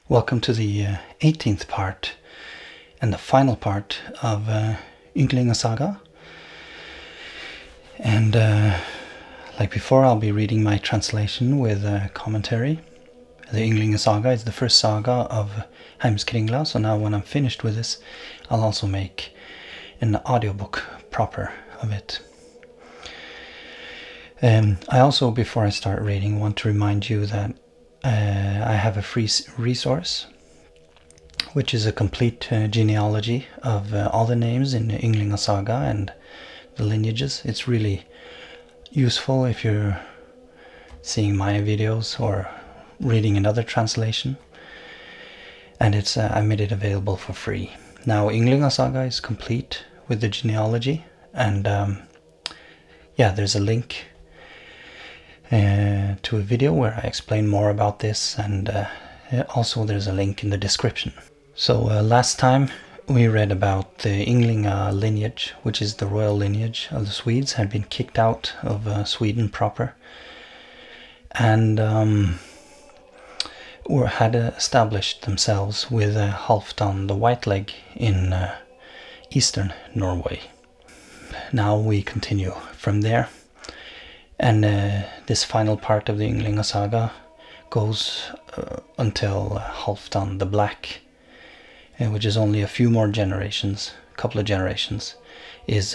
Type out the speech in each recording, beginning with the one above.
Welcome to the 18th part and the final part of Ynglinga Saga. And like before, I'll be reading my translation with commentary. The Ynglinga Saga is the first saga of Heimskringla, so now when I'm finished with this, I'll also make an audiobook proper of it. I also, before I start reading, want to remind you that I have a free resource, which is a complete genealogy of all the names in the Ynglinga Saga and the lineages. It's really useful if you're seeing my videos or reading another translation. And it's I made it available for free. Now Ynglinga Saga is complete with the genealogy, and yeah, there's a link to a video where I explain more about this, and also there's a link in the description. So last time we read about the Ynglinga lineage, which is the royal lineage of the Swedes, had been kicked out of Sweden proper, and had established themselves with Halfdan the White-leg in eastern Norway. Now we continue from there. And this final part of the Ynglinga Saga goes until Halfdan the Black, which is only a few more generations, a couple of generations, is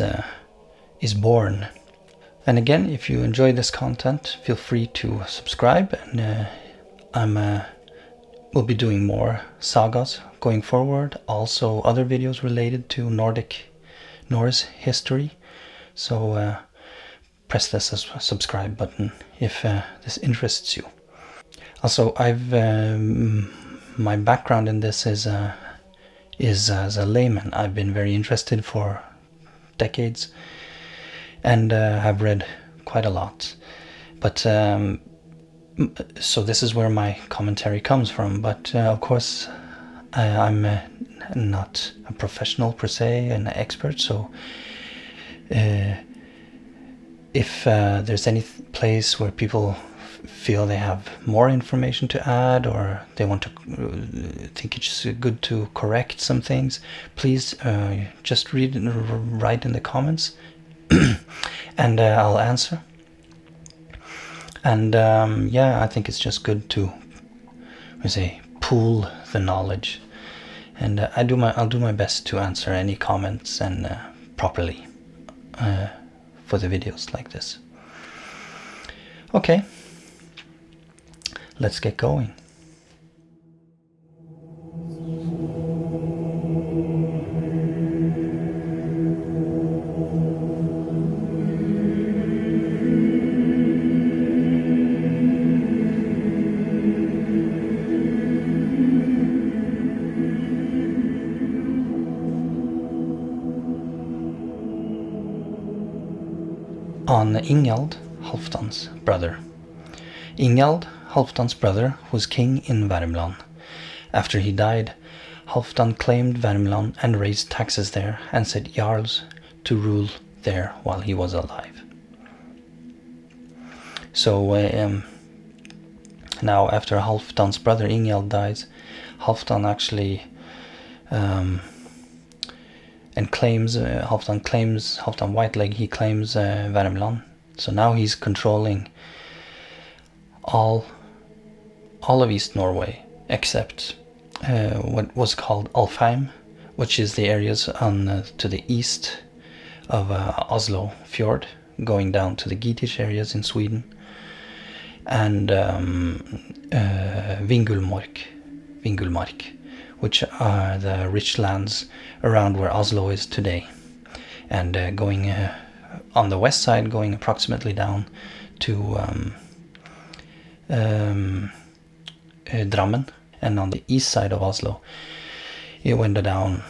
born. And again, if you enjoy this content, feel free to subscribe, and we'll be doing more sagas going forward, also other videos related to Norse history. So press the subscribe button if this interests you. Also, my background in this is as a layman. I've been very interested for decades, and have read quite a lot. But so this is where my commentary comes from. But of course, I'm not a professional per se, an expert. So if there's any place where people feel they have more information to add, or they want to think it's good to correct some things, please just write in the comments, and I'll answer. And yeah, I think it's just good to pool the knowledge, and I'll do my best to answer any comments and properly for the videos like this. Okay, let's get going. On Ingjald, Halfdan's brother. Ingjald, Halfdan's brother, was king in Värmland. After he died, Halfdan claimed Värmland and raised taxes there, and set jarls to rule there while he was alive. So now after Halfdan's brother Ingjald dies, Halfdan actually Halfdan White-leg, he claims Värmland. So now he's controlling all of East Norway, except what was called Alfheim, which is the areas on to the east of Oslo Fjord, going down to the Geatish areas in Sweden, and Vingulmark, which are the rich lands around where Oslo is today, and going on the west side, going approximately down to Drammen, and on the east side of Oslo it went down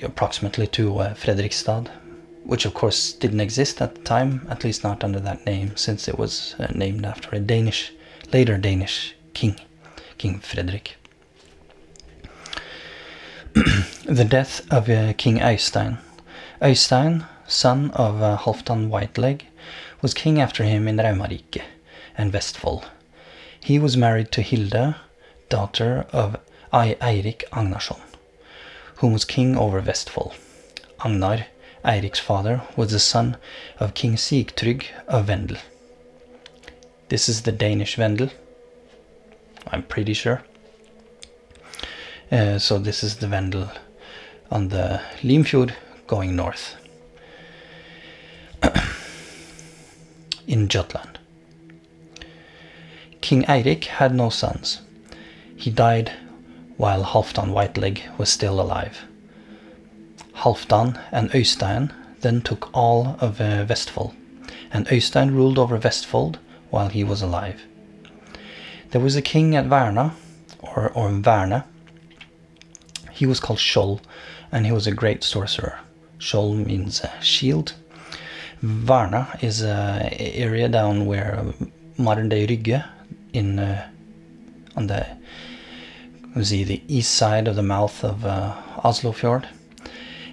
approximately to Fredrikstad, which of course didn't exist at the time, at least not under that name, since it was named after a later Danish king, King Frederick. The death of King Eystein. Eystein, son of Halfdan White-leg, was king after him in Raumarike and Vestfold. He was married to Hilda, daughter of Eirik Agnarsson, who was king over Vestfold. Agnar, Eirik's father, was the son of King Sigtrygg of Vendel. This is the Danish Vendel, I'm pretty sure. So this is the Vendel on the Limfjord going north. In Jutland. King Eirik had no sons. He died while Halfdan White-leg was still alive. Halfdan and Eystein then took all of Vestfold, and Eystein ruled over Vestfold while he was alive. There was a king at Verna, or Verne. He was called Skjold, and he was a great sorcerer. Skjold means shield. Verna is an area down where modern-day Rygge, on the east side of the mouth of Oslofjord.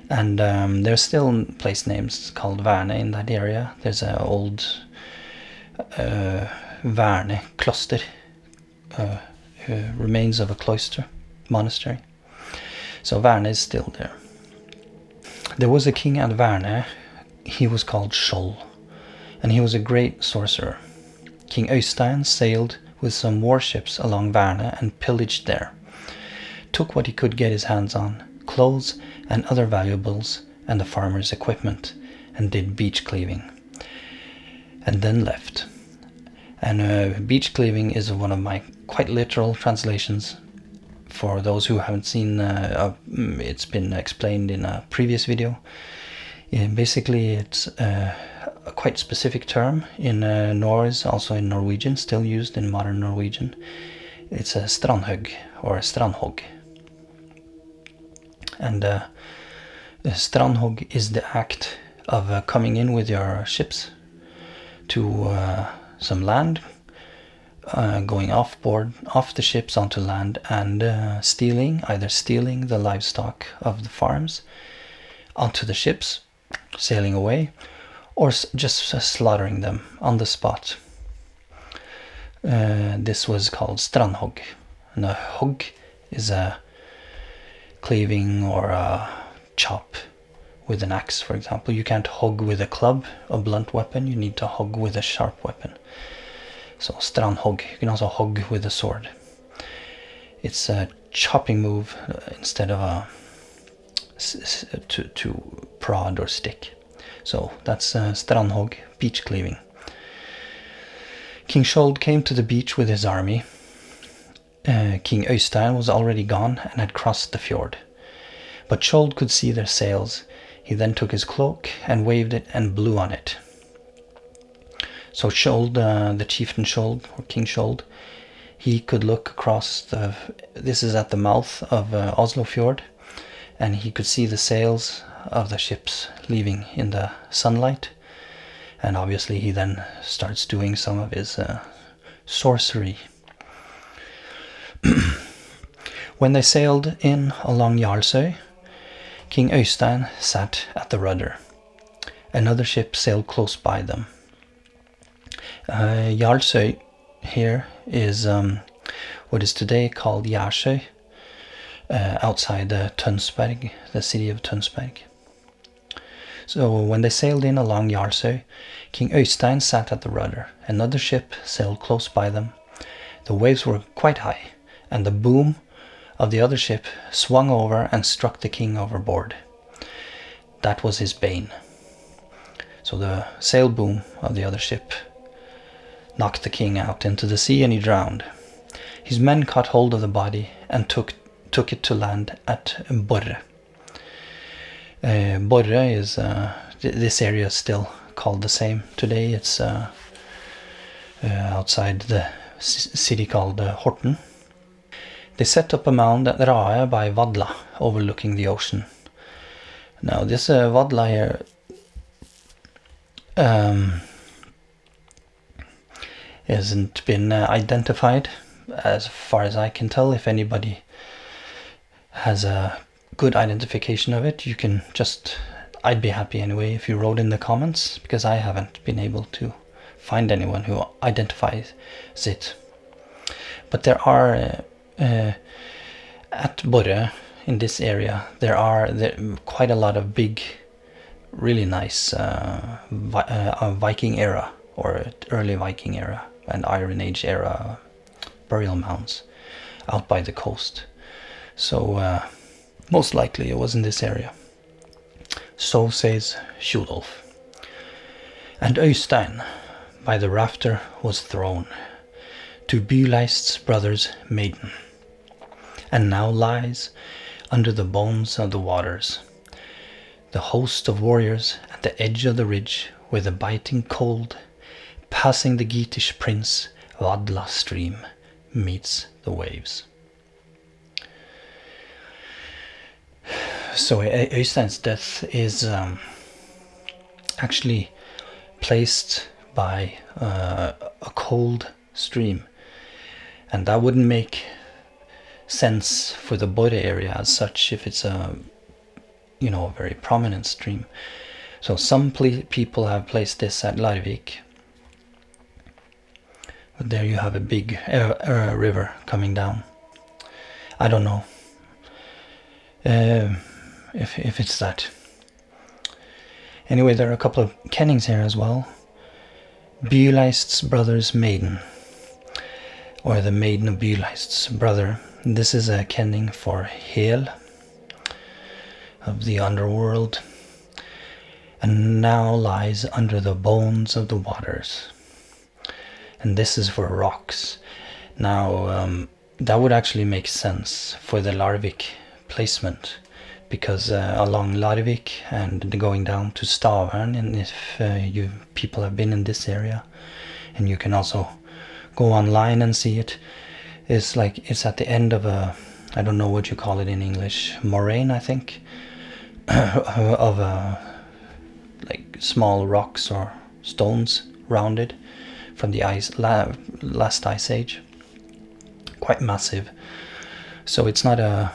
And there's still place names called Verne in that area. There's an old Verne kloster, remains of a cloister, monastery. So Verne is still there. There was a king at Verne. He was called Skjold, and he was a great sorcerer. King Eystein sailed with some warships along Verne and pillaged there, took what he could get his hands on, clothes and other valuables and the farmer's equipment, and did beach cleaving, and then left. And beach cleaving is one of my quite literal translations. For those who haven't seen, it's been explained in a previous video. Basically, it's a quite specific term in Norse, also in Norwegian, still used in modern Norwegian. It's a strandhugg or a strandhogg. And strandhogg is the act of coming in with your ships to some land, going off the ships onto land, and either stealing the livestock of the farms onto the ships, sailing away, or just slaughtering them on the spot. This was called strandhogg, and a hogg is a cleaving or a chop with an axe, for example. You can't hogg with a club, a blunt weapon. You need to hogg with a sharp weapon. So strandhogg. You can also hogg with a sword. It's a chopping move instead of a to prod or stick. So that's strandhogg, beach cleaving. King Skjold came to the beach with his army. King Eystein was already gone and had crossed the fjord. But Skjold could see their sails. He then took his cloak and waved it and blew on it. So Skjold, the chieftain Skjold, or King Skjold, he could look across this is at the mouth of Oslofjord, and he could see the sails of the ships leaving in the sunlight. And obviously he then starts doing some of his sorcery. When they sailed in along Jarlsøy, King Eystein sat at the rudder. Another ship sailed close by them. Jarlsøy here is what is today called Jarlsøy, outside Tønsberg, the city of Tønsberg. So when they sailed in along Jarlsøy, King Eystein sat at the rudder. Another ship sailed close by them. The waves were quite high, and the boom of the other ship swung over and struck the king overboard. That was his bane. So the sail boom of the other ship knocked the king out into the sea, and he drowned. His men caught hold of the body and took it to land at Borre. Borre is, this area is still called the same today. It's outside the city called Horten. They set up a mound at Rae by Vadla, overlooking the ocean. Now this Vadla here hasn't been identified as far as I can tell. If anybody has a good identification of it, you can I'd be happy anyway if you wrote in the comments, because I haven't been able to find anyone who identifies it. But there are At Borre, in this area, there are quite a lot of big, really nice Viking era or early Viking era and Iron Age era burial mounds out by the coast. So most likely it was in this area. So says Skjold. And Eystein by the rafter was thrown to Byleist's brother's maiden, and now lies under the bones of the waters, the host of warriors at the edge of the ridge where the biting cold, passing the Geatish prince Vadla stream, meets the waves. So Eystein's death is actually placed by a cold stream, and that wouldn't make sense for the Borre area as such if it's a a very prominent stream. So some people have placed this at Larvik, but there you have a big river coming down. I don't know if it's that. Anyway, there are a couple of kennings here as well. Byleist's brother's maiden, or the maiden of Byleist's brother. This is a kenning for Hel of the underworld, and now lies under the bones of the waters. And this is for rocks. Now that would actually make sense for the Larvik placement, because along Larvik and going down to Stavern, and if you people have been in this area, and you can also go online and see it, it's at the end of a, I don't know what you call it in English, moraine, I think, of like small rocks or stones rounded from the last ice age, quite massive. So it's not a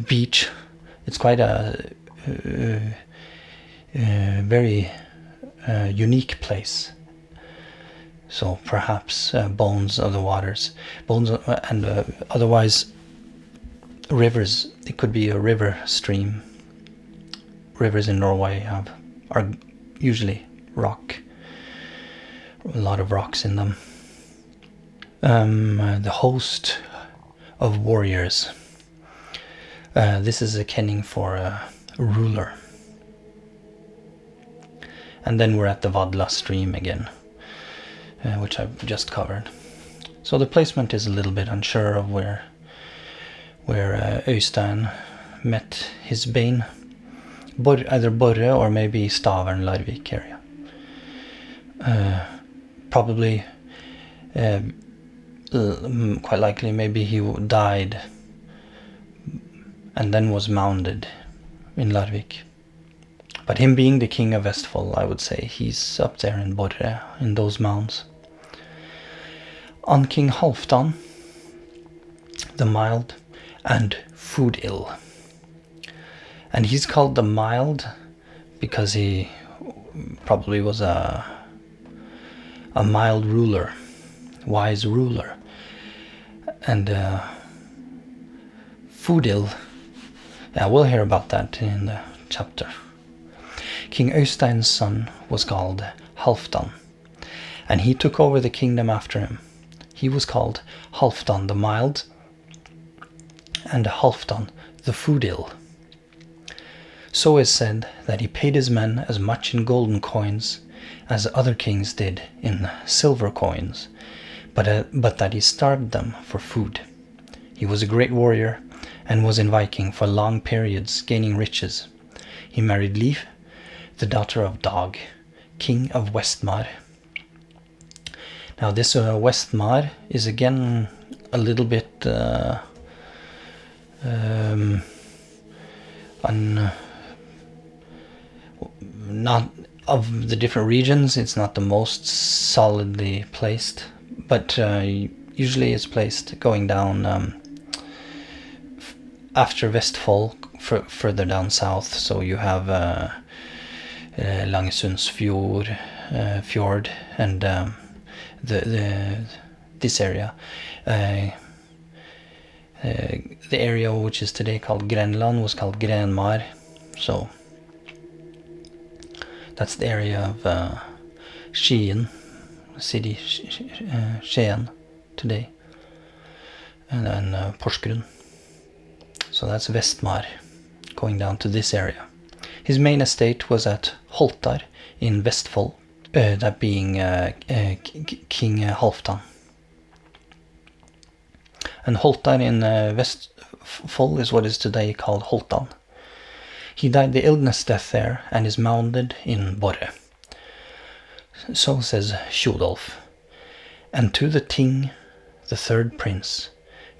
beach, it's quite a very unique place. So perhaps bones of the waters, and otherwise rivers. It could be a river stream. Rivers in Norway are usually rock, a lot of rocks in them. The host of warriors. This is a kenning for a ruler. And then we're at the Vadla stream again, which I've just covered. So the placement is a little bit unsure of where Eystein met his bane. Either Borre or maybe Stavern, Larvik area. Probably, quite likely, maybe he died and then was mounded in Larvik. But him being the king of Vestfold, I would say he's up there in Borre, in those mounds. On King Halfdan the Mild and Food Ill. And he's called the Mild because he probably was a mild ruler, wise ruler. And Food Ill, yeah, we'll hear about that in the chapter. King Eystein's son was called Halfdan, and he took over the kingdom after him. He was called Halfdan the Mild and Halfdan the Food Ill. So is said that he paid his men as much in golden coins as other kings did in silver coins, but that he starved them for food. He was a great warrior and was in Viking for long periods, gaining riches. He married Liv, the daughter of Dag, king of Westmar. Now this Westmar is again a little bit not of the different regions, it's not the most solidly placed, but usually it's placed going down after Vestfold, further down south. So you have Langesundsfjord, fjord, and this area, The area which is today called Grenland was called Grenmar, so that's the area of Skien, city Skien today, and then Porsgrunn. So that's Vestmar, going down to this area. His main estate was at Holtar in Vestfold, that being King Halfdan. And Holtar in Vestfold is what is today called Halfdan. He died the illness death there and is mounded in Borre. So says Skjold. And to the Ting, the third prince,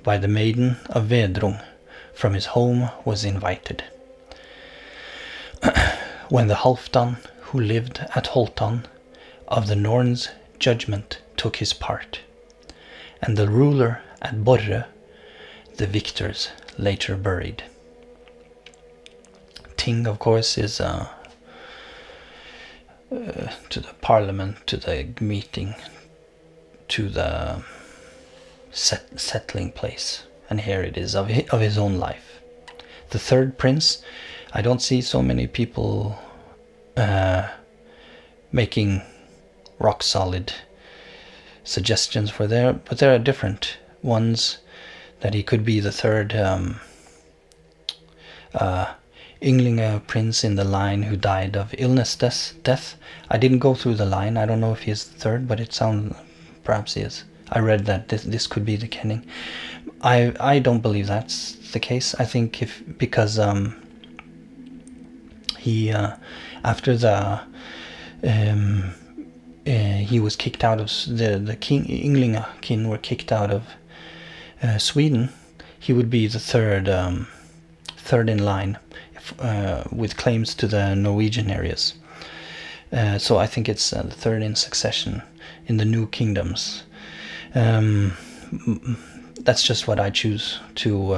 by the maiden of Vedrung, from his home was invited. When the Halfdan, who lived at Holtan, of the Norns' judgment took his part, and the ruler at Borre, the victors later buried. Ting, of course, is to the parliament, to the meeting, to the settling place, and here it is of his own life. The third prince, I don't see so many people making rock solid suggestions for there, but there are different ones that he could be the third Ynglinga prince in the line who died of illness death. I didn't go through the line. I don't know if he is the third, but it sounds, perhaps he is. I read that this could be the kenning. I don't believe that's the case. I think because he after the he was kicked out of the king, Ynglinga king were kicked out of Sweden. He would be the third in line, with claims to the Norwegian areas. So I think it's the third in succession in the new kingdoms. That's just what I choose to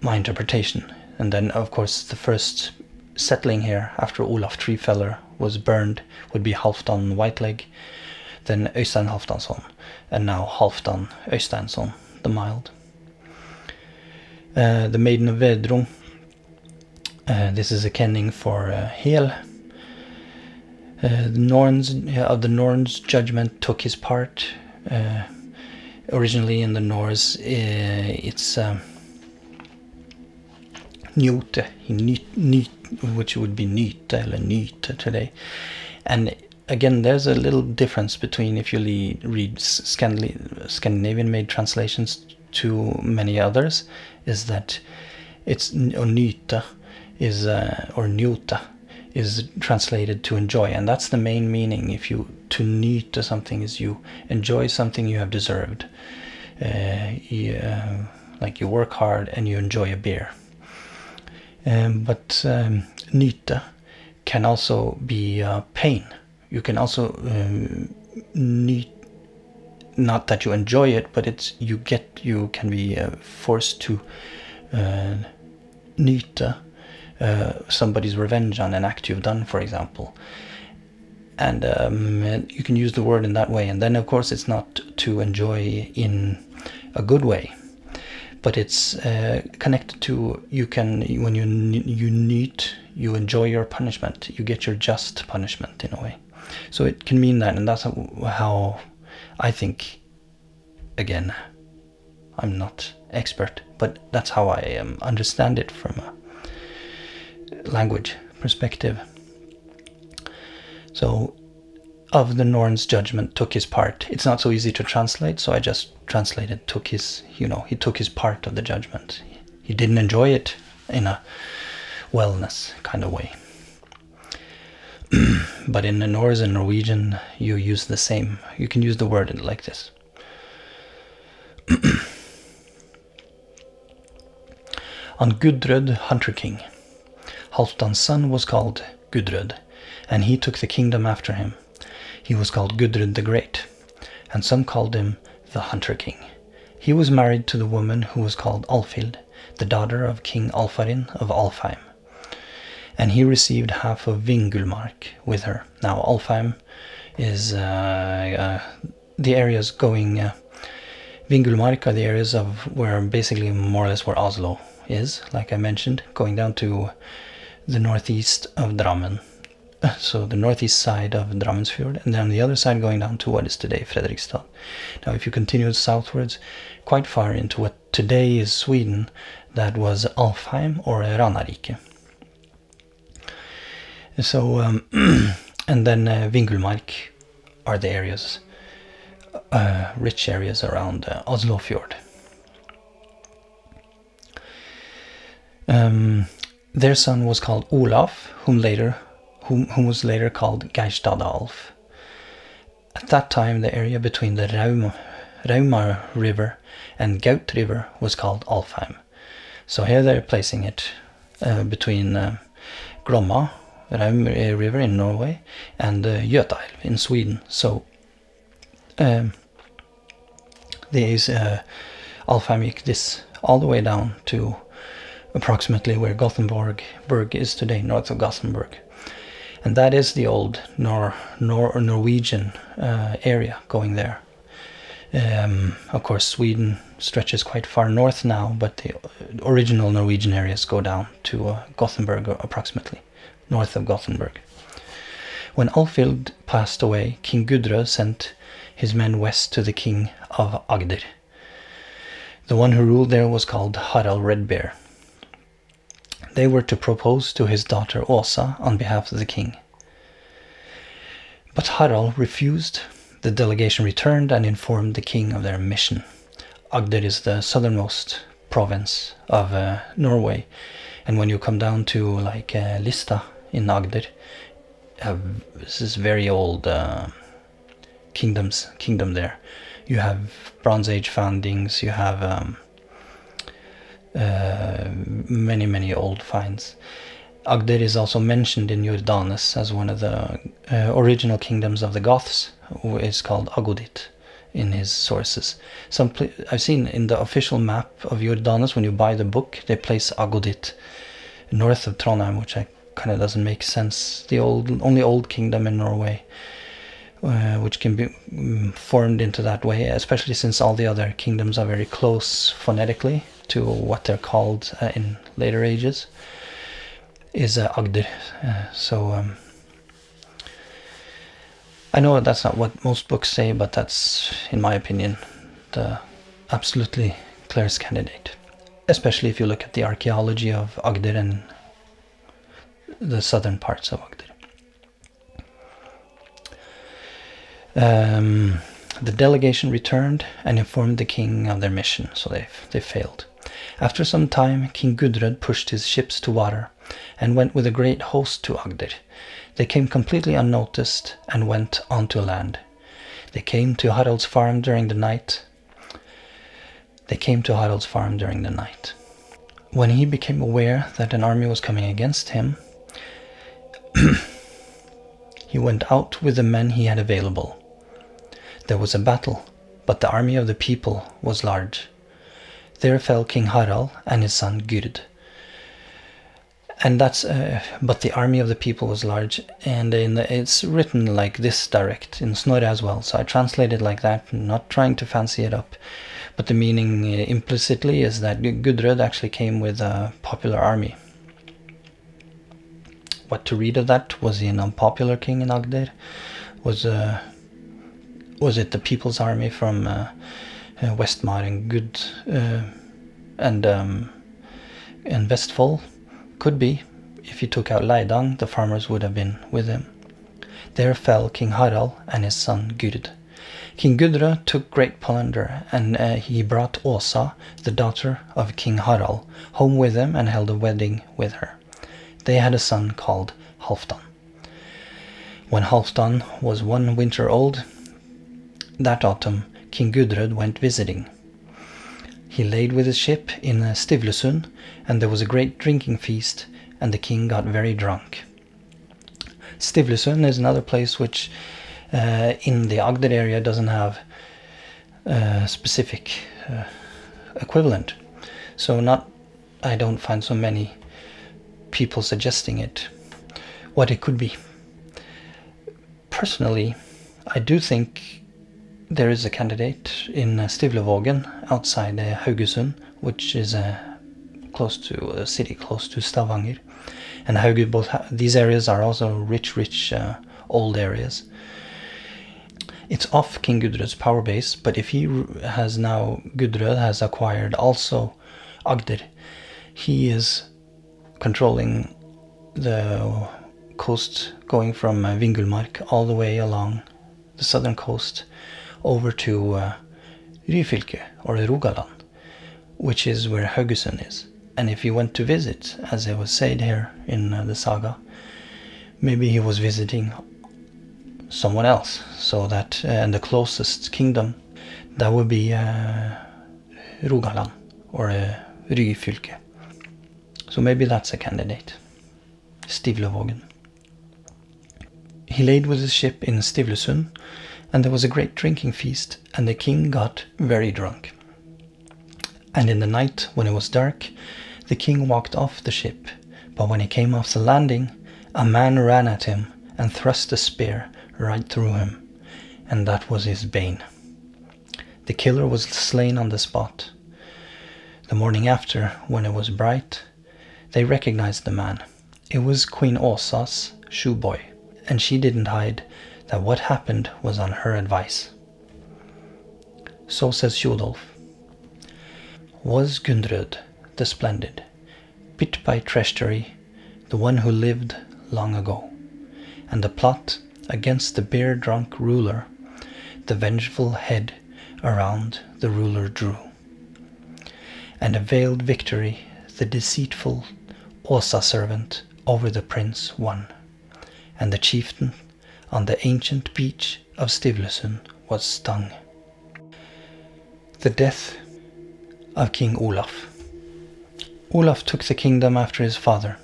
my interpretation. And then, of course, the first settling here after Olaf Treefeller was burned would be Halfdan White-leg, then Eystein Halfdanson, and now Halfdan Eysteinsson the Mild. The Maiden of Vedrung, this is a kenning for Hel. The Norns judgment took his part. Originally in the Norse, it's Njote, which would be Nyte or Nyte today. And again, there's a little difference between if you read Scandinavian-made translations to many others, is that it's Nyte is or Njote is translated to enjoy, and that's the main meaning. If you to nyte something is you enjoy something you have deserved. Like you work hard and you enjoy a beer. But nyte can also be pain. You can also not that you enjoy it, but it's you can be forced to nyte somebody's revenge on an act you've done, for example. And you can use the word in that way. And then, of course, it's not to enjoy in a good way, but it's connected to when you nyte, you enjoy your punishment. You get your just punishment in a way. So it can mean that, and that's how I think. Again, I'm not expert, but that's how I understand it from a language perspective. So, of the Norns judgment took his part. It's not so easy to translate, so I just translated took his, he took his part of the judgment. He didn't enjoy it in a wellness kind of way. But in the Norse and Norwegian, you use the same. You can use the word like this. On Gudrød Hunter-king, Halfdan's son was called Gudrød, and he took the kingdom after him. He was called Gudrød the Great, and some called him the Hunter-king. He was married to the woman who was called Alfhild, the daughter of King Alfarin of Alfheim, and he received half of Vingulmark with her. Now Alfheim is the areas going Vingulmark are the areas of where basically more or less where Oslo is, like I mentioned, going down to the northeast of Drammen. So the northeast side of Drammensfjord, and then the other side going down to what is today Fredrikstad. Now if you continue southwards quite far into what today is Sweden, that was Alfheim or Ranarike. So and then Vingulmark are the areas, rich areas around Oslofjord. Their son was called Olaf, whom was later called Geirstadalf. At that time, the area between the Rauma River and Gaut River was called Alfheim. So here they're placing it between Glomma, Raum River in Norway, and Götaälv in Sweden. So Alfheim this all the way down to approximately where Gothenburg is today, north of Gothenburg. And that is the old Norwegian area going there. Of course, Sweden stretches quite far north now, but the original Norwegian areas go down to Gothenburg, approximately north of Gothenburg. When Alfhild passed away, King Gudrød sent his men west to the king of Agder. The one who ruled there was called Harald Redbeard. They were to propose to his daughter Åsa on behalf of the king. But Harald refused. The delegation returned and informed the king of their mission. Agder is the southernmost province of Norway, and when you come down to like Lista in Agder, this is very old kingdom there. You have Bronze Age foundings, you have many old finds. Agder is also mentioned in Jordanes as one of the original kingdoms of the Goths, who is called Agodit in his sources. I've seen in the official map of Jordanes, when you buy the book, they place Agodit north of Trondheim, which kind of doesn't make sense. The only old kingdom in Norway which can be formed into that way, especially since all the other kingdoms are very close phonetically to what they're called in later ages, is Agder. I know that's not what most books say, but that's, in my opinion, the absolutely clearest candidate, especially if you look at the archaeology of Agder and the southern parts of Agder. The delegation returned and informed the king of their mission, so they failed. After some time, King Gudrød pushed his ships to water and went with a great host to Agder. They came completely unnoticed and went onto land. They came to Harald's farm during the night. When he became aware that an army was coming against him, he went out with the men he had available. There was a battle, but the army of the people was large. There fell King Harald and his son Gyrd. And that's, but the army of the people was large, and it's written like this direct in Snorre as well, so I translated like that, not trying to fancy it up, but the meaning implicitly is that Gudrød actually came with a popular army. What to read of that? Was he an unpopular king in Agder? Was it the people's army from Westmar and Gud and Vestfold? Could be. If he took out Leidang, the farmers would have been with him. There fell King Harald and his son Gyrd. King Gudrød took great plunder, and he brought Åsa, the daughter of King Harald, home with him and held a wedding with her. They had a son called Halfdan. When Halfdan was 1 winter old, that autumn King Gudrød went visiting. He laid with his ship in Stivlesund, and there was a great drinking feast, and the king got very drunk. Stivlesund is another place which in the Agder area doesn't have a specific equivalent. So I don't find so many people suggesting it, what it could be. Personally, I do think there is a candidate in Stivlevågen outside Haugesund, which is close to a city close to Stavanger. And these areas are also rich old areas. It's off King Gudrød's power base, but if Gudrød has acquired also Agder, he is controlling the coast going from Vingulmark all the way along the southern coast over to Ryfylke or Rogaland, which is where Haugesund is. And if he went to visit, as it was said here in the saga, maybe he was visiting someone else. So that and the closest kingdom, that would be Rogaland or Ryfylke. So maybe that's a candidate. Stivlevågen. He laid with his ship in Stivlesund, and there was a great drinking feast, and the king got very drunk. And in the night, when it was dark, the king walked off the ship, but when he came off the landing, a man ran at him and thrust a spear right through him, and that was his bane. The killer was slain on the spot. The morning after, when it was bright, they recognized the man. It was Queen Åsa's shoeboy, and she didn't hide that what happened was on her advice. So says Skjold. Was Gudrød the Splendid, bit by treachery, the one who lived long ago, and the plot against the beer-drunk ruler, the vengeful head around the ruler drew, and a veiled victory the deceitful Åsa servant over the prince won, and the chieftain on the ancient beach of Stivlesund was stung. The death of King Olaf. Olaf took the kingdom after his father.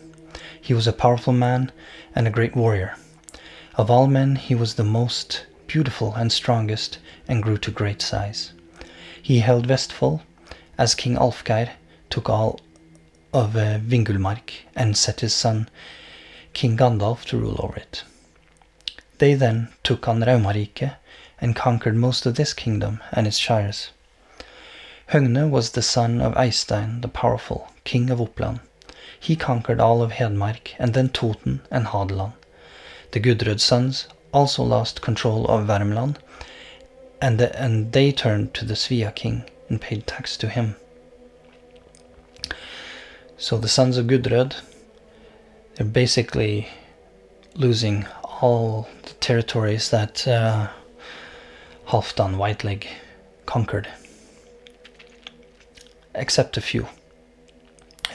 He was a powerful man and a great warrior. Of all men he was the most beautiful and strongest, and grew to great size. He held Vestfold, as King Alfgeir took all of Vingulmark and set his son King Gandalf to rule over it. They then took on Raumarike and conquered most of this kingdom and its shires. Høgne was the son of Eystein the powerful, king of Uppland. He conquered all of Hedmark and then Toten and Hadeland. The Gudrød sons also lost control of Värmland, and they turned to the Svea king and paid tax to him. So the sons of Gudrød, they're basically losing all the territories that Halfdan White-leg conquered. Except a few.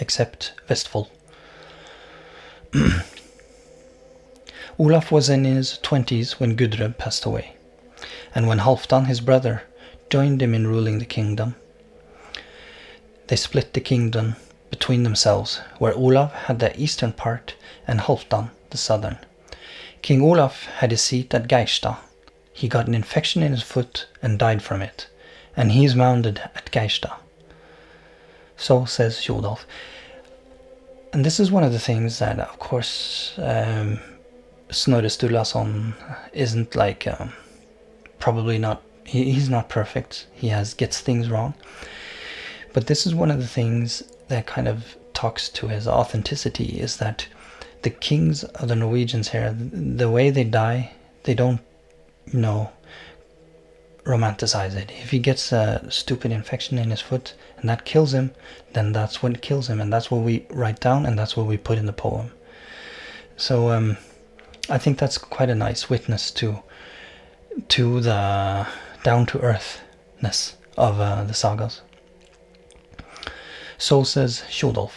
Except Vestfold. Olaf was in his 20s when Gudrød passed away, and when Halfdan, his brother, joined him in ruling the kingdom, they split the kingdom between themselves, where Olaf had the eastern part and Halfdan the southern. King Olaf had his seat at Geistad. He got an infection in his foot and died from it, and he is mounded at Geistad. So says Skjold. And this is one of the things that, of course, Snorre Sturlason isn't like, probably not, he's not perfect. He gets things wrong. But this is one of the things that kind of talks to his authenticity, is that the kings of the Norwegians here, the way they die, they don't, romanticize it. If he gets a stupid infection in his foot and that kills him, then that's what kills him, and that's what we write down, and that's what we put in the poem. So I think that's quite a nice witness to the down-to-earthness of the sagas. So says Skjold.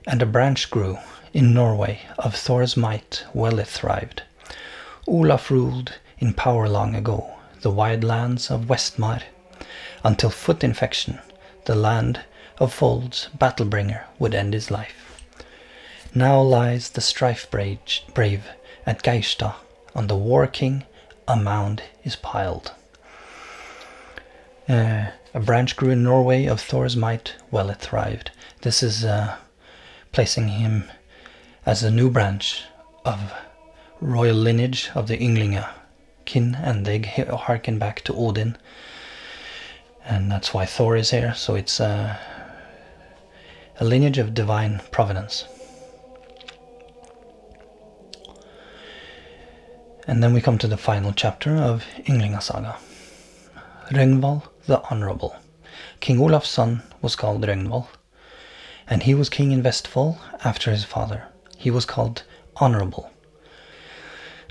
And a branch grew in Norway of Thor's might, well it thrived. Olaf ruled in power long ago the wide lands of Westmar, until foot infection, the land of Fold's battle-bringer, would end his life. Now lies the strife-brave at Geistad, on the war-king a mound is piled. A branch grew in Norway of Thor's might, well it thrived. This is placing him as a new branch of royal lineage of the Ynglinga kin, and they harken back to Odin, and that's why Thor is here. So it's a lineage of divine providence. And then we come to the final chapter of Ynglinga Saga. Ragnvald the Honorable. King Olaf's son was called Ragnvald, and he was king in Vestfold after his father. He was called Honorable.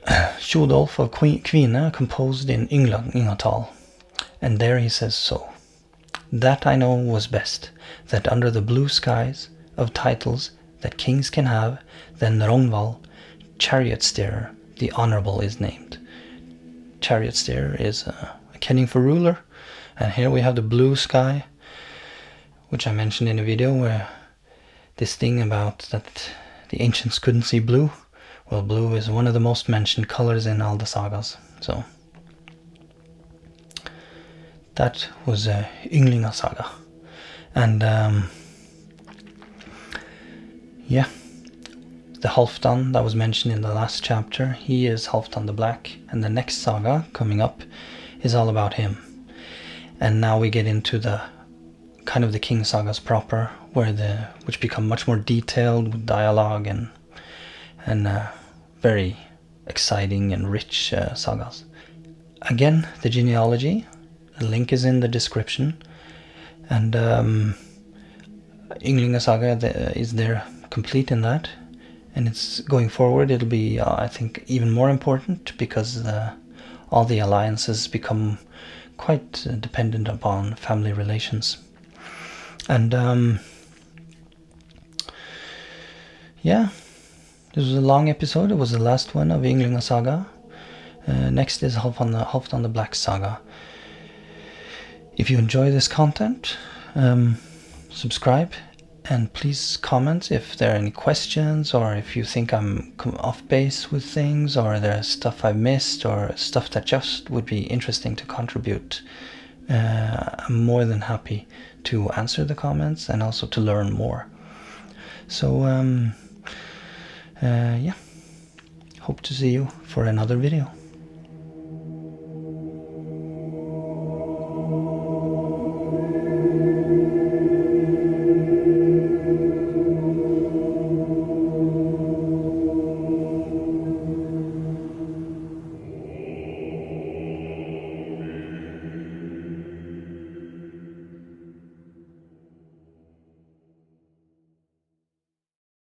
Skjold of Kvine composed in Ynglinga, and there he says so. That I know was best, that under the blue skies of titles that kings can have, then Ragnvald, chariot steerer, the Honorable is named. Chariot steerer is a kenning for ruler, and here we have the blue sky, which I mentioned in a video where this thing about that the ancients couldn't see blue. Well, blue is one of the most mentioned colors in all the sagas. So that was Ynglinga Saga. And yeah, the Halfdan that was mentioned in the last chapter, he is Halfdan the Black, and the next saga coming up is all about him. And now we get into the kind of the king sagas proper, which become much more detailed with dialogue and very exciting and rich sagas. Again, the genealogy, the link is in the description, and Ynglinga Saga is there complete in that, and it's going forward. It'll be I think even more important, because all the alliances become quite dependent upon family relations. And yeah, this was a long episode. It was the last one of Ynglinga Saga. Next is Halfdan the Black Saga. If you enjoy this content, subscribe, and please comment if there are any questions, or if you think I'm off base with things, or there's stuff I've missed, or stuff that just would be interesting to contribute. I'm more than happy to answer the comments and also to learn more. So yeah, hope to see you for another video.